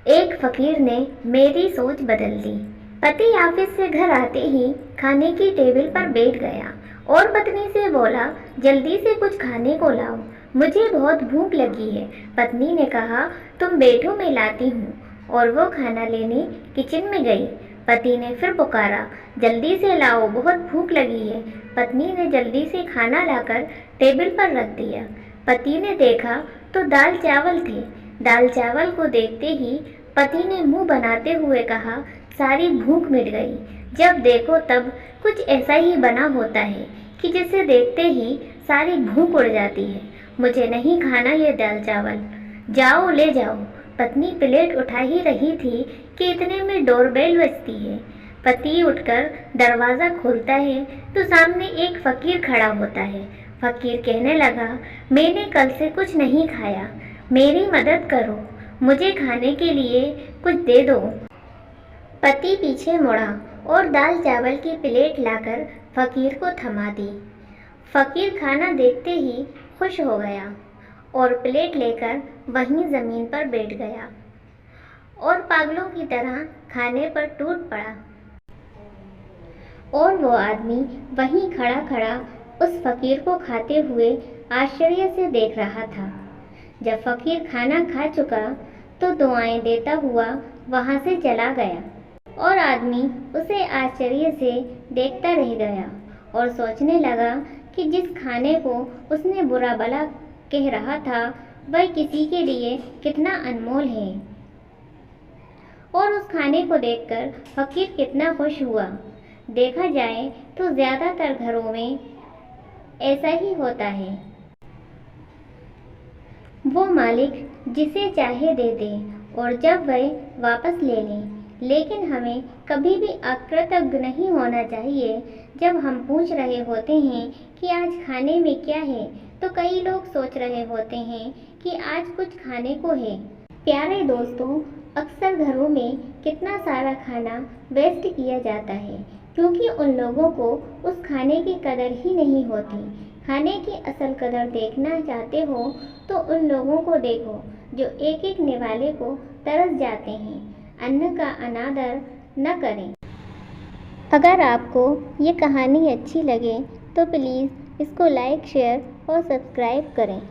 एक फकीर ने मेरी सोच बदल दी। पति ऑफिस से घर आते ही खाने की टेबल पर बैठ गया और पत्नी से बोला, जल्दी से कुछ खाने को लाओ, मुझे बहुत भूख लगी है। पत्नी ने कहा, तुम बैठो, मैं लाती हूँ। और वो खाना लेने किचन में गई। पति ने फिर पुकारा, जल्दी से लाओ, बहुत भूख लगी है। पत्नी ने जल्दी से खाना लाकर टेबल पर रख दिया। पति ने देखा तो दाल चावल थे। दाल चावल को देखते ही पति ने मुंह बनाते हुए कहा, सारी भूख मिट गई। जब देखो तब कुछ ऐसा ही बना होता है कि जिसे देखते ही सारी भूख उड़ जाती है। मुझे नहीं खाना ये दाल चावल, जाओ ले जाओ। पत्नी प्लेट उठा ही रही थी कि इतने में डोरबेल बजती है। पति उठकर दरवाज़ा खोलता है तो सामने एक फकीर खड़ा होता है। फकीर कहने लगा, मैंने कल से कुछ नहीं खाया, मेरी मदद करो, मुझे खाने के लिए कुछ दे दो। पति पीछे मुड़ा और दाल चावल की प्लेट लाकर फकीर को थमा दी। फकीर खाना देखते ही खुश हो गया और प्लेट लेकर वहीं ज़मीन पर बैठ गया और पागलों की तरह खाने पर टूट पड़ा। और वो आदमी वहीं खड़ा खड़ा उस फकीर को खाते हुए आश्चर्य से देख रहा था। जब फकीर खाना खा चुका तो दुआएं देता हुआ वहां से चला गया और आदमी उसे आश्चर्य से देखता रह गया और सोचने लगा कि जिस खाने को उसने बुरा भला कह रहा था वह किसी के लिए कितना अनमोल है। और उस खाने को देखकर फकीर कितना खुश हुआ। देखा जाए तो ज़्यादातर घरों में ऐसा ही होता है। वो मालिक जिसे चाहे दे दे और जब वह वापस ले लें, लेकिन हमें कभी भी अकृतज्ञ नहीं होना चाहिए। जब हम पूछ रहे होते हैं कि आज खाने में क्या है, तो कई लोग सोच रहे होते हैं कि आज कुछ खाने को है। प्यारे दोस्तों, अक्सर घरों में कितना सारा खाना वेस्ट किया जाता है क्योंकि उन लोगों को उस खाने की कदर ही नहीं होती। खाने की असल कदर देखना चाहते हो तो उन लोगों को देखो जो एक एक निवाले को तरस जाते हैं। अन्न का अनादर न करें। अगर आपको ये कहानी अच्छी लगे तो प्लीज़ इसको लाइक, शेयर और सब्सक्राइब करें।